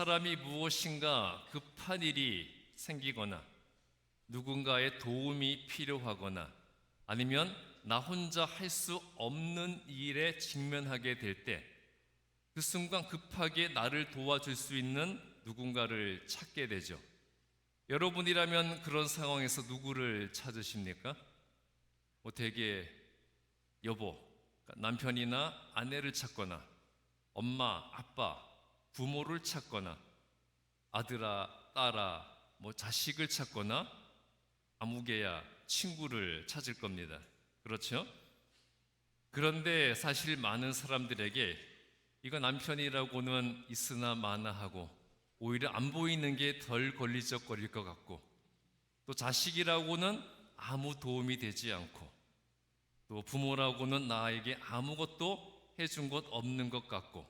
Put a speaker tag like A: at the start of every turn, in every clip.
A: 사람이 무엇인가 급한 일이 생기거나 누군가의 도움이 필요하거나 아니면 나 혼자 할 수 없는 일에 직면하게 될 때 그 순간 급하게 나를 도와줄 수 있는 누군가를 찾게 되죠. 여러분이라면 그런 상황에서 누구를 찾으십니까? 되게 여보, 그러니까 남편이나 아내를 찾거나 엄마, 아빠, 부모를 찾거나 아들아, 딸아, 자식을 찾거나 아무개야 친구를 찾을 겁니다. 그렇죠? 그런데 사실 많은 사람들에게 이거 남편이라고는 있으나 마나 하고 오히려 안 보이는 게 덜 걸리적거릴 것 같고 또 자식이라고는 아무 도움이 되지 않고 또 부모라고는 나에게 아무것도 해준 것 없는 것 같고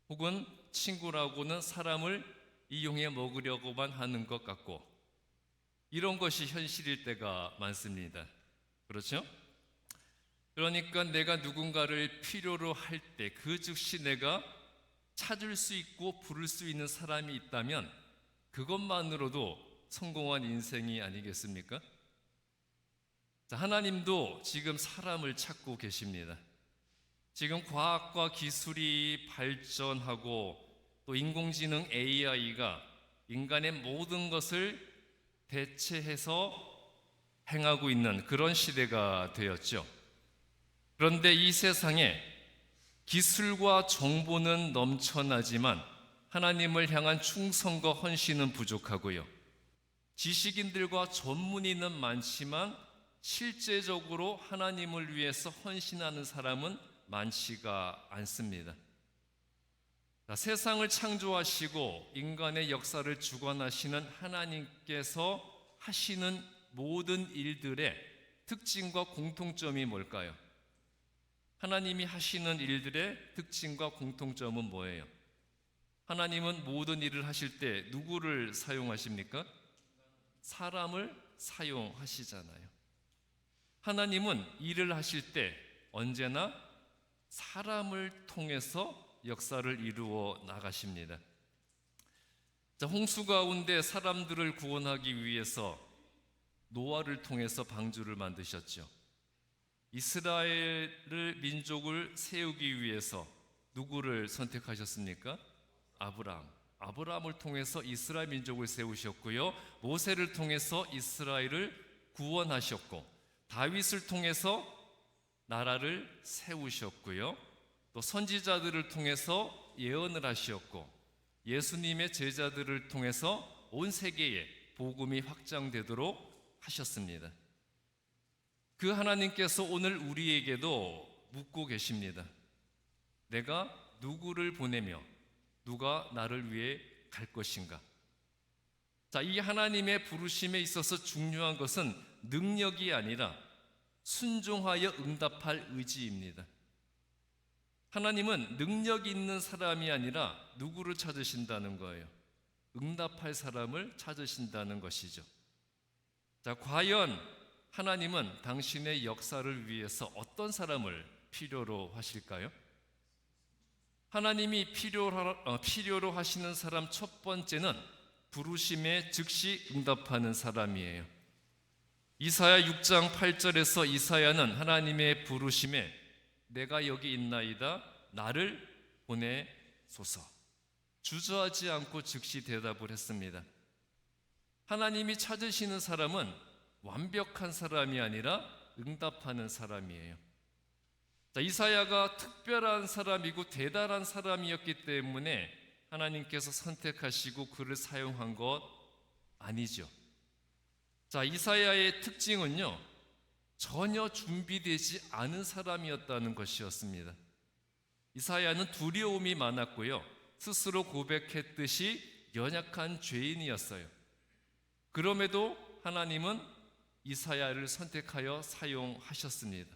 A: 혹은 친구라고는 사람을 이용해 먹으려고만 하는 것 같고 이런 것이 현실일 때가 많습니다. 그렇죠? 그러니까 내가 누군가를 필요로 할 때 그 즉시 내가 찾을 수 있고 부를 수 있는 사람이 있다면 그것만으로도 성공한 인생이 아니겠습니까? 자, 하나님도 지금 사람을 찾고 계십니다. 지금 과학과 기술이 발전하고 또 인공지능 AI가 인간의 모든 것을 대체해서 행하고 있는 그런 시대가 되었죠. 그런데 이 세상에 기술과 정보는 넘쳐나지만 하나님을 향한 충성과 헌신은 부족하고요. 지식인들과 전문의는 많지만 실제적으로 하나님을 위해서 헌신하는 사람은 많지가 않습니다. 세상을 창조하시고 인간의 역사를 주관하시는 하나님께서 하시는 모든 일들의 특징과 공통점이 뭘까요? 하나님이 하시는 일들의 특징과 공통점은 뭐예요? 하나님은 모든 일을 하실 때 누구를 사용하십니까? 사람을 사용하시잖아요. 하나님은 일을 하실 때 언제나 사람을 통해서 역사를 이루어 나가십니다. 자, 홍수 가운데 사람들을 구원하기 위해서 노아를 통해서 방주를 만드셨죠. 이스라엘 민족을 세우기 위해서 누구를 선택하셨습니까? 아브라함을 통해서 이스라엘 민족을 세우셨고요. 모세를 통해서 이스라엘을 구원하셨고 다윗을 통해서 나라를 세우셨고요. 또 선지자들을 통해서 예언을 하셨고 예수님의 제자들을 통해서 온 세계에 복음이 확장되도록 하셨습니다. 그 하나님께서 오늘 우리에게도 묻고 계십니다. 내가 누구를 보내며 누가 나를 위해 갈 것인가? 자, 이 하나님의 부르심에 있어서 중요한 것은 능력이 아니라 순종하여 응답할 의지입니다. 하나님은 능력 있는 사람이 아니라 누구를 찾으신다는 거예요? 응답할 사람을 찾으신다는 것이죠. 자, 과연 하나님은 당신의 역사를 위해서 어떤 사람을 필요로 하실까요? 하나님이 필요로 하시는 사람 첫 번째는 부르심에 즉시 응답하는 사람이에요. 이사야 6장 8절에서 이사야는 하나님의 부르심에 내가 여기 있나이다 나를 보내소서 주저하지 않고 즉시 대답을 했습니다. 하나님이 찾으시는 사람은 완벽한 사람이 아니라 응답하는 사람이에요. 자, 이사야가 특별한 사람이고 대단한 사람이었기 때문에 하나님께서 선택하시고 그를 사용한 것 아니죠. 자, 이사야의 특징은요, 전혀 준비되지 않은 사람이었다는 것이었습니다. 이사야는 두려움이 많았고요, 스스로 고백했듯이 연약한 죄인이었어요. 그럼에도 하나님은 이사야를 선택하여 사용하셨습니다.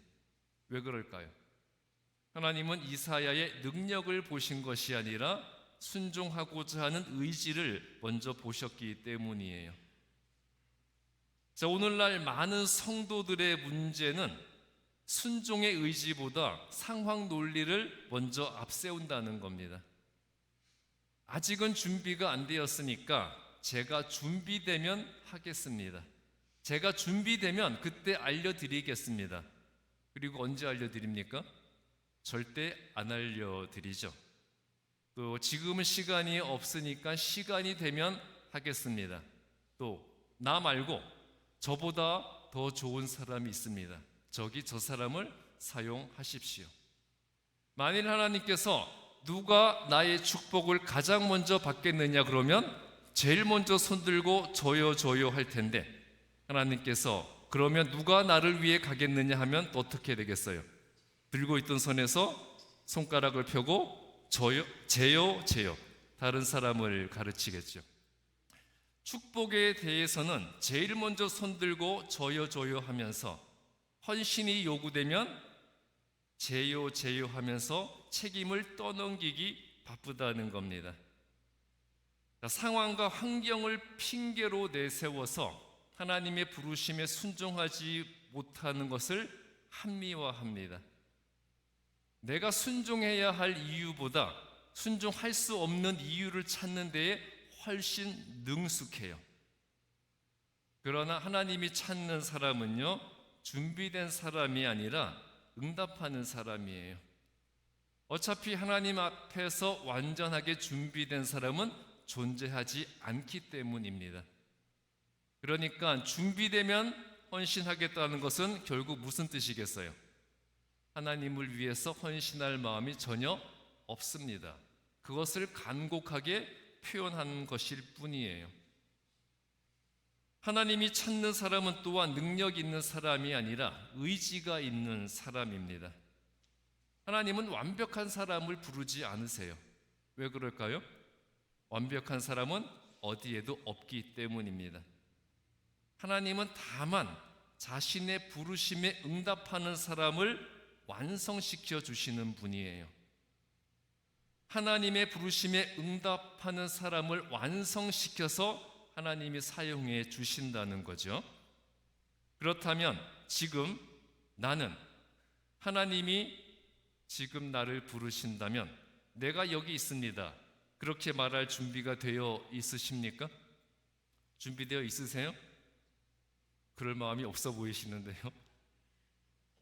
A: 왜 그럴까요? 하나님은 이사야의 능력을 보신 것이 아니라 순종하고자 하는 의지를 먼저 보셨기 때문이에요. 자, 오늘날 많은 성도들의 문제는 순종의 의지보다 상황 논리를 먼저 앞세운다는 겁니다. 아직은 준비가 안 되었으니까 제가 준비되면 하겠습니다. 제가 준비되면 그때 알려드리겠습니다. 그리고 언제 알려드립니까? 절대 안 알려드리죠. 또 지금은 시간이 없으니까 시간이 되면 하겠습니다. 또 나 말고 저보다 더 좋은 사람이 있습니다. 저 사람을 사용하십시오. 만일 하나님께서 누가 나의 축복을 가장 먼저 받겠느냐 그러면 제일 먼저 손들고 저요 할 텐데, 하나님께서 그러면 누가 나를 위해 가겠느냐 하면 또 어떻게 되겠어요? 들고 있던 손에서 손가락을 펴고 제요 다른 사람을 가르치겠죠. 축복에 대해서는 제일 먼저 손들고 저요 하면서 헌신이 요구되면 제요 하면서 책임을 떠넘기기 바쁘다는 겁니다. 상황과 환경을 핑계로 내세워서 하나님의 부르심에 순종하지 못하는 것을 합리화합니다. 내가 순종해야 할 이유보다 순종할 수 없는 이유를 찾는 데에 훨씬 능숙해요. 그러나 하나님이 찾는 사람은요, 준비된 사람이 아니라 응답하는 사람이에요. 어차피 하나님 앞에서 완전하게 준비된 사람은 존재하지 않기 때문입니다. 그러니까 준비되면 헌신하겠다는 것은 결국 무슨 뜻이겠어요? 하나님을 위해서 헌신할 마음이 전혀 없습니다. 그것을 간곡하게 표현한 것일 뿐이에요. 하나님이 찾는 사람은 또한 능력 있는 사람이 아니라 의지가 있는 사람입니다. 하나님은 완벽한 사람을 부르지 않으세요. 왜 그럴까요? 완벽한 사람은 어디에도 없기 때문입니다. 하나님은 다만 자신의 부르심에 응답하는 사람을 완성시켜 주시는 분이에요. 하나님의 부르심에 응답하는 사람을 완성시켜서 하나님이 사용해 주신다는 거죠. 그렇다면 지금 나는, 하나님이 지금 나를 부르신다면 내가 여기 있습니다, 그렇게 말할 준비가 되어 있으십니까? 준비되어 있으세요? 그럴 마음이 없어 보이시는데요.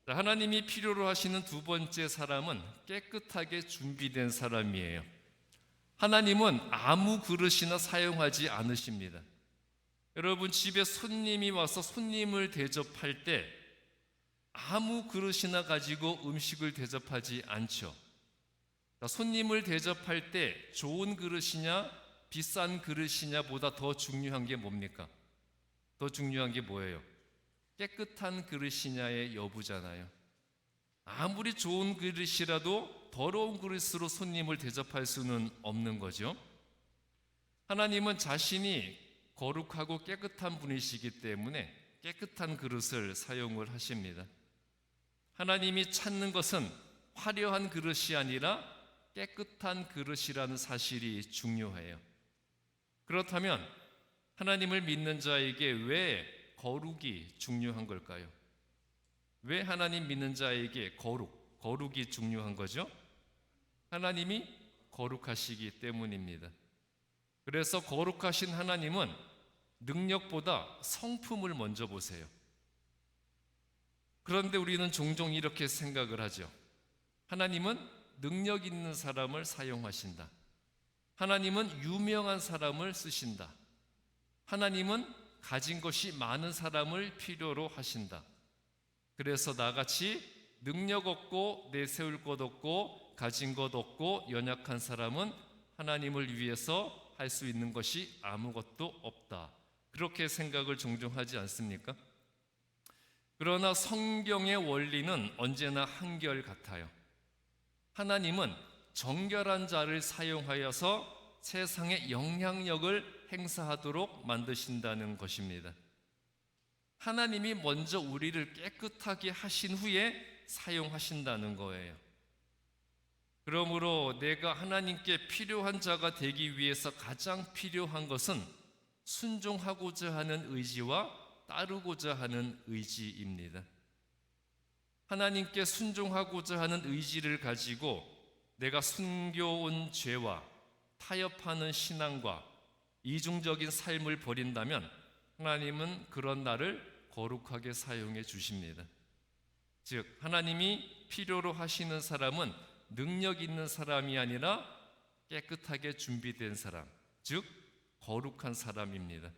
A: 하나님이 필요로 하시는 두 번째 사람은 깨끗하게 준비된 사람이에요. 하나님은 아무 그릇이나 사용하지 않으십니다. 여러분, 집에 손님이 와서 손님을 대접할 때 아무 그릇이나 가지고 음식을 대접하지 않죠. 손님을 대접할 때 좋은 그릇이냐 비싼 그릇이냐 보다 더 중요한 게 뭡니까? 더 중요한 게 뭐예요? 깨끗한 그릇이냐의 여부잖아요. 아무리 좋은 그릇이라도 더러운 그릇으로 손님을 대접할 수는 없는 거죠. 하나님은 자신이 거룩하고 깨끗한 분이시기 때문에 깨끗한 그릇을 사용을 하십니다. 하나님이 찾는 것은 화려한 그릇이 아니라 깨끗한 그릇이라는 사실이 중요해요. 그렇다면 하나님을 믿는 자에게 왜 거룩이 중요한 걸까요? 왜 하나님 믿는 자에게 거룩이 중요한 거죠? 하나님이 거룩하시기 때문입니다. 그래서 거룩하신 하나님은 능력보다 성품을 먼저 보세요. 그런데 우리는 종종 이렇게 생각을 하죠. 하나님은 능력 있는 사람을 사용하신다. 하나님은 유명한 사람을 쓰신다. 하나님은 가진 것이 많은 사람을 필요로 하신다. 그래서 나같이 능력 없고 내세울 것 없고 가진 것 없고 연약한 사람은 하나님을 위해서 할 수 있는 것이 아무것도 없다. 그렇게 생각을 종종 하지 않습니까? 그러나 성경의 원리는 언제나 한결같아요. 하나님은 정결한 자를 사용하여서 세상에 영향력을 행사하도록 만드신다는 것입니다. 하나님이 먼저 우리를 깨끗하게 하신 후에 사용하신다는 거예요. 그러므로 내가 하나님께 필요한 자가 되기 위해서 가장 필요한 것은 순종하고자 하는 의지와 따르고자 하는 의지입니다. 하나님께 순종하고자 하는 의지를 가지고 내가 숨겨온 죄와 타협하는 신앙과 이중적인 삶을 버린다면 하나님은 그런 나를 거룩하게 사용해 주십니다. 즉 하나님이 필요로 하시는 사람은 능력 있는 사람이 아니라 깨끗하게 준비된 사람, 즉 거룩한 사람입니다.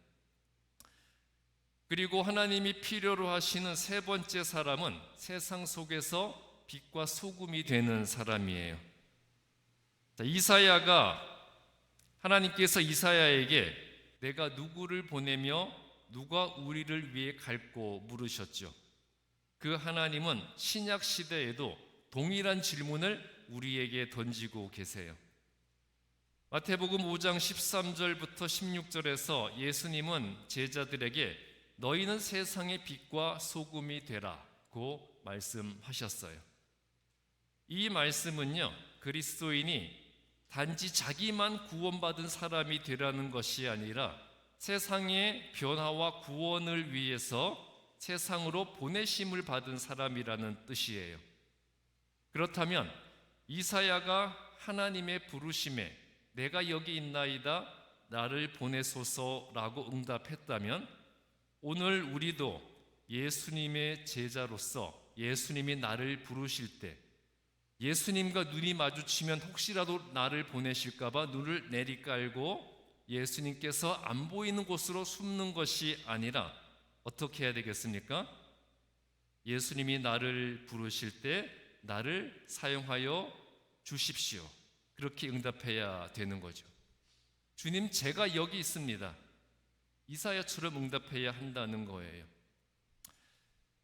A: 그리고 하나님이 필요로 하시는 세 번째 사람은 세상 속에서 빛과 소금이 되는 사람이에요. 이사야가 하나님께서 이사야에게 내가 누구를 보내며 누가 우리를 위해 갈고 물으셨죠. 그 하나님은 신약 시대에도 동일한 질문을 우리에게 던지고 계세요. 마태복음 5장 13절부터 16절에서 예수님은 제자들에게 너희는 세상의 빛과 소금이 되라고 말씀하셨어요. 이 말씀은요, 그리스도인이 단지 자기만 구원받은 사람이 되라는 것이 아니라 세상의 변화와 구원을 위해서 세상으로 보내심을 받은 사람이라는 뜻이에요. 그렇다면 이사야가 하나님의 부르심에 내가 여기 있나이다 나를 보내소서라고 응답했다면 오늘 우리도 예수님의 제자로서 예수님이 나를 부르실 때 예수님과 눈이 마주치면 혹시라도 나를 보내실까 봐 눈을 내리깔고 예수님께서 안 보이는 곳으로 숨는 것이 아니라 어떻게 해야 되겠습니까? 예수님이 나를 부르실 때 나를 사용하여 주십시오. 그렇게 응답해야 되는 거죠. 주님, 제가 여기 있습니다. 이사야처럼 응답해야 한다는 거예요.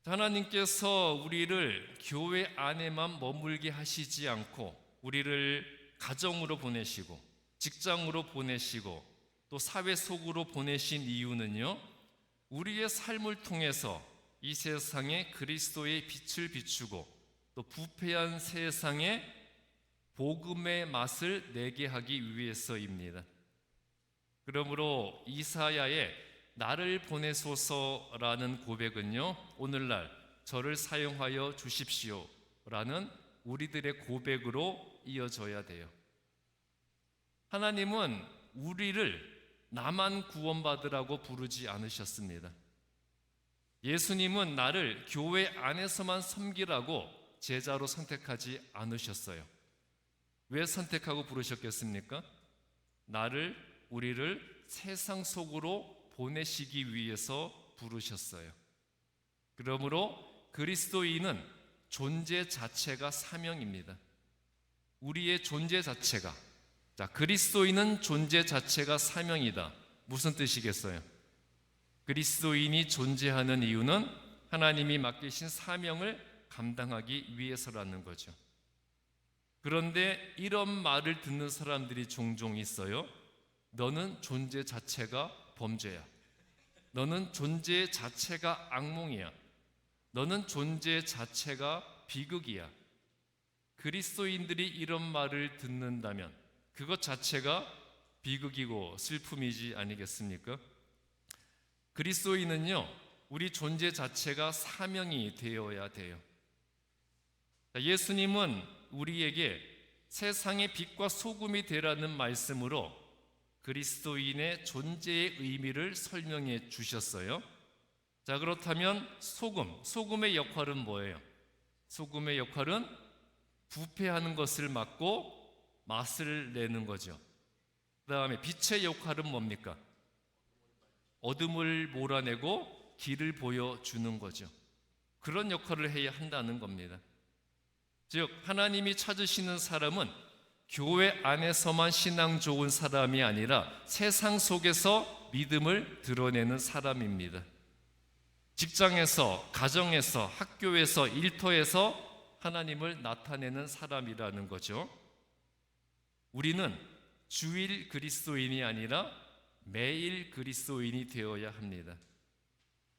A: 하나님께서 우리를 교회 안에만 머물게 하시지 않고 우리를 가정으로 보내시고 직장으로 보내시고 또 사회 속으로 보내신 이유는요, 우리의 삶을 통해서 이 세상에 그리스도의 빛을 비추고 또 부패한 세상에 복음의 맛을 내게 하기 위해서입니다. 그러므로 이사야의 나를 보내소서라는 고백은요, 오늘날 저를 사용하여 주십시오라는 우리들의 고백으로 이어져야 돼요. 하나님은 우리를 나만 구원받으라고 부르지 않으셨습니다. 예수님은 나를 교회 안에서만 섬기라고 제자로 선택하지 않으셨어요. 왜 선택하고 부르셨겠습니까? 우리를 세상 속으로 보내시기 위해서 부르셨어요. 그러므로 그리스도인은 존재 자체가 사명입니다. 우리의 존재 자체가, 그리스도인은 존재 자체가 사명이다. 무슨 뜻이겠어요? 그리스도인이 존재하는 이유는 하나님이 맡기신 사명을 감당하기 위해서라는 거죠. 그런데 이런 말을 듣는 사람들이 종종 있어요. 너는 존재 자체가 범죄야. 너는 존재 자체가 악몽이야. 너는 존재 자체가 비극이야. 그리스도인들이 이런 말을 듣는다면 그것 자체가 비극이고 슬픔이지 아니겠습니까? 그리스도인은요, 우리 존재 자체가 사명이 되어야 돼요. 예수님은 우리에게 세상의 빛과 소금이 되라는 말씀으로 그리스도인의 존재의 의미를 설명해 주셨어요. 자, 그렇다면 소금의 역할은 뭐예요? 소금의 역할은 부패하는 것을 막고 맛을 내는 거죠. 그 다음에 빛의 역할은 뭡니까? 어둠을 몰아내고 길을 보여주는 거죠. 그런 역할을 해야 한다는 겁니다. 즉 하나님이 찾으시는 사람은 교회 안에서만 신앙 좋은 사람이 아니라 세상 속에서 믿음을 드러내는 사람입니다. 직장에서, 가정에서, 학교에서, 일터에서 하나님을 나타내는 사람이라는 거죠. 우리는 주일 그리스도인이 아니라 매일 그리스도인이 되어야 합니다.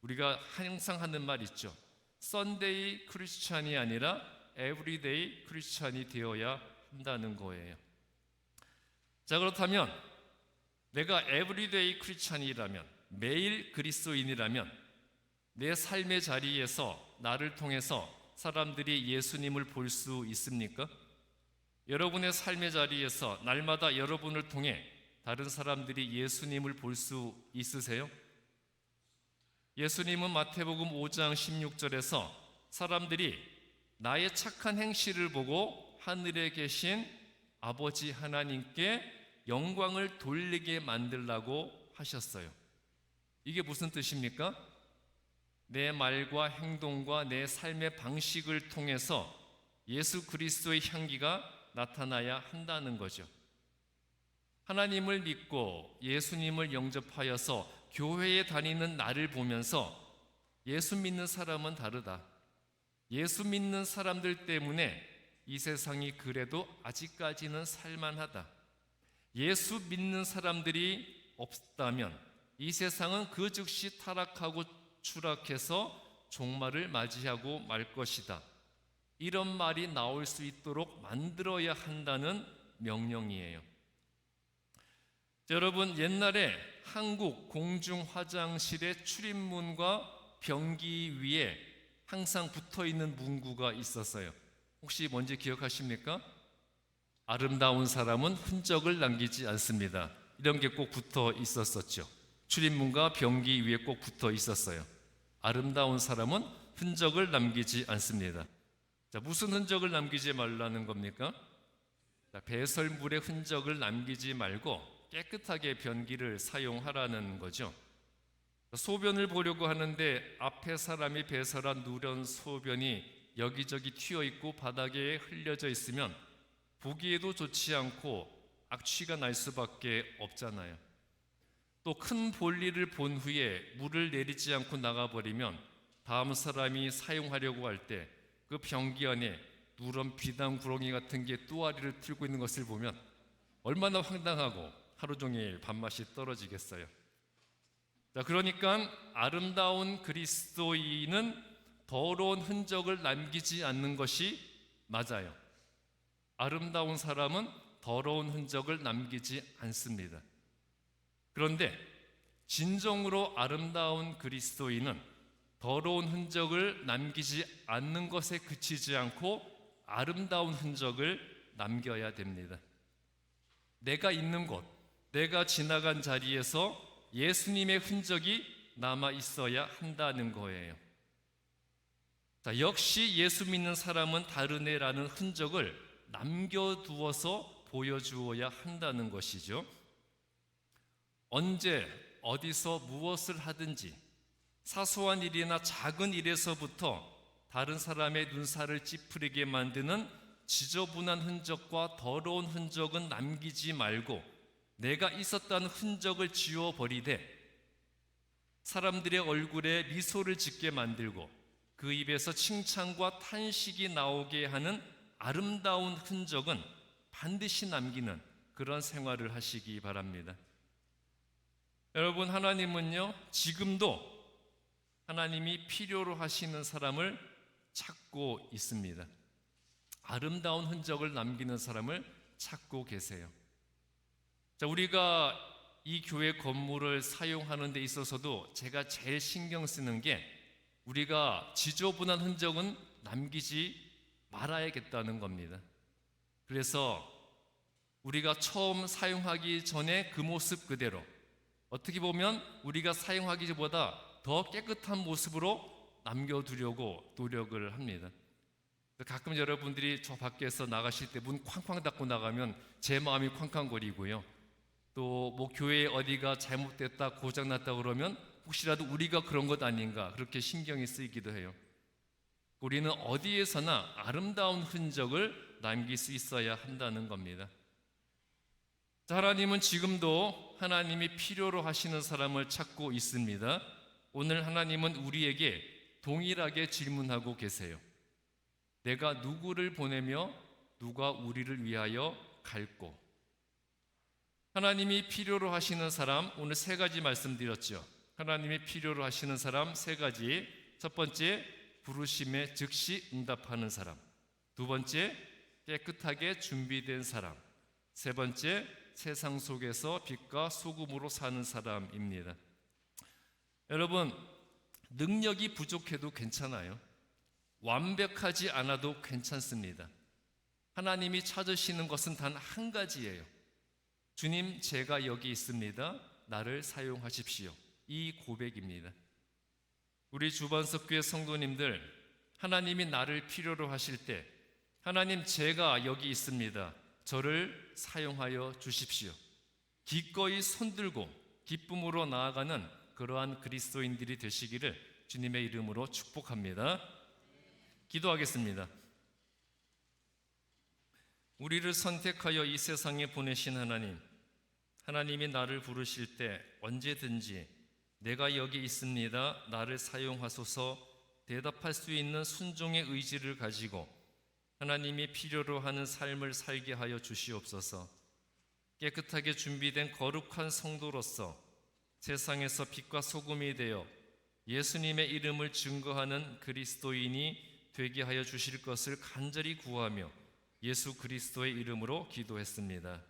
A: 우리가 항상 하는 말 있죠. 썬데이 크리스찬이 아니라 에브리데이 크리스찬이 되어야 한다는 거예요. 자, 그렇다면 내가 에브리데이 크리스찬이라면, 매일 그리스도인이라면 내 삶의 자리에서 나를 통해서 사람들이 예수님을 볼 수 있습니까? 여러분의 삶의 자리에서 날마다 여러분을 통해 다른 사람들이 예수님을 볼 수 있으세요? 예수님은 마태복음 5장 16절에서 사람들이 나의 착한 행실을 보고 하늘에 계신 아버지 하나님께 영광을 돌리게 만들라고 하셨어요. 이게 무슨 뜻입니까? 내 말과 행동과 내 삶의 방식을 통해서 예수 그리스도의 향기가 나타나야 한다는 거죠. 하나님을 믿고 예수님을 영접하여서 교회에 다니는 나를 보면서 예수 믿는 사람은 다르다. 예수 믿는 사람들 때문에 이 세상이 그래도 아직까지는 살만하다. 예수 믿는 사람들이 없다면 이 세상은 그 즉시 타락하고 추락해서 종말을 맞이하고 말 것이다. 이런 말이 나올 수 있도록 만들어야 한다는 명령이에요. 여러분, 옛날에 한국 공중 화장실의 출입문과 변기 위에 항상 붙어있는 문구가 있었어요. 혹시 뭔지 기억하십니까? 아름다운 사람은 흔적을 남기지 않습니다. 이런 게 꼭 붙어 있었었죠. 출입문과 변기 위에 꼭 붙어 있었어요. 아름다운 사람은 흔적을 남기지 않습니다. 자, 무슨 흔적을 남기지 말라는 겁니까? 자, 배설물의 흔적을 남기지 말고 깨끗하게 변기를 사용하라는 거죠. 소변을 보려고 하는데 앞에 사람이 배설한 누런 소변이 여기저기 튀어 있고 바닥에 흘려져 있으면 보기에도 좋지 않고 악취가 날 수밖에 없잖아요. 또 큰 볼일을 본 후에 물을 내리지 않고 나가버리면 다음 사람이 사용하려고 할 때 그 변기 안에 누런 비단 구렁이 같은 게 뚜아리를 틀고 있는 것을 보면 얼마나 황당하고 하루 종일 밥맛이 떨어지겠어요. 자, 그러니까 아름다운 그리스도인은 더러운 흔적을 남기지 않는 것이 맞아요. 아름다운 사람은 더러운 흔적을 남기지 않습니다. 그런데 진정으로 아름다운 그리스도인은 더러운 흔적을 남기지 않는 것에 그치지 않고 아름다운 흔적을 남겨야 됩니다. 내가 있는 곳, 내가 지나간 자리에서 예수님의 흔적이 남아 있어야 한다는 거예요. 자, 역시 예수 믿는 사람은 다르네라는 흔적을 남겨두어서 보여주어야 한다는 것이죠. 언제 어디서 무엇을 하든지 사소한 일이나 작은 일에서부터 다른 사람의 눈살을 찌푸리게 만드는 지저분한 흔적과 더러운 흔적은 남기지 말고 내가 있었다는 흔적을 지워버리되 사람들의 얼굴에 미소를 짓게 만들고 그 입에서 칭찬과 탄식이 나오게 하는 아름다운 흔적은 반드시 남기는 그런 생활을 하시기 바랍니다. 여러분, 하나님은요, 지금도 하나님이 필요로 하시는 사람을 찾고 있습니다. 아름다운 흔적을 남기는 사람을 찾고 계세요. 자, 우리가 이 교회 건물을 사용하는 데 있어서도 제가 제일 신경 쓰는 게 우리가 지저분한 흔적은 남기지 말아야겠다는 겁니다. 그래서 우리가 처음 사용하기 전에 그 모습 그대로, 어떻게 보면 우리가 사용하기 전보다 더 깨끗한 모습으로 남겨두려고 노력을 합니다. 가끔 여러분들이 저 밖에서 나가실 때 문 쾅쾅 닫고 나가면 제 마음이 쾅쾅거리고요. 또 뭐 교회에 어디가 잘못됐다, 고장났다 그러면 혹시라도 우리가 그런 것 아닌가 그렇게 신경이 쓰이기도 해요. 우리는 어디에서나 아름다운 흔적을 남길 수 있어야 한다는 겁니다. 하나님은 지금도 하나님이 필요로 하시는 사람을 찾고 있습니다. 오늘 하나님은 우리에게 동일하게 질문하고 계세요. 내가 누구를 보내며 누가 우리를 위하여 갈꼬? 하나님이 필요로 하시는 사람, 오늘 세 가지 말씀드렸죠. 하나님이 필요로 하시는 사람 세 가지. 첫 번째, 부르심에 즉시 응답하는 사람. 두 번째, 깨끗하게 준비된 사람. 세 번째, 세상 속에서 빛과 소금으로 사는 사람입니다. 여러분, 능력이 부족해도 괜찮아요. 완벽하지 않아도 괜찮습니다. 하나님이 찾으시는 것은 단 한 가지예요. 주님, 제가 여기 있습니다. 나를 사용하십시오. 이 고백입니다. 우리 주반석교회 성도님들, 하나님이 나를 필요로 하실 때 하나님, 제가 여기 있습니다. 저를 사용하여 주십시오. 기꺼이 손들고 기쁨으로 나아가는 그러한 그리스도인들이 되시기를 주님의 이름으로 축복합니다. 기도하겠습니다. 우리를 선택하여 이 세상에 보내신 하나님, 하나님이 나를 부르실 때 언제든지 내가 여기 있습니다. 나를 사용하소서 대답할 수 있는 순종의 의지를 가지고 하나님이 필요로 하는 삶을 살게 하여 주시옵소서. 깨끗하게 준비된 거룩한 성도로서 세상에서 빛과 소금이 되어 예수님의 이름을 증거하는 그리스도인이 되게 하여 주실 것을 간절히 구하며 예수 그리스도의 이름으로 기도했습니다.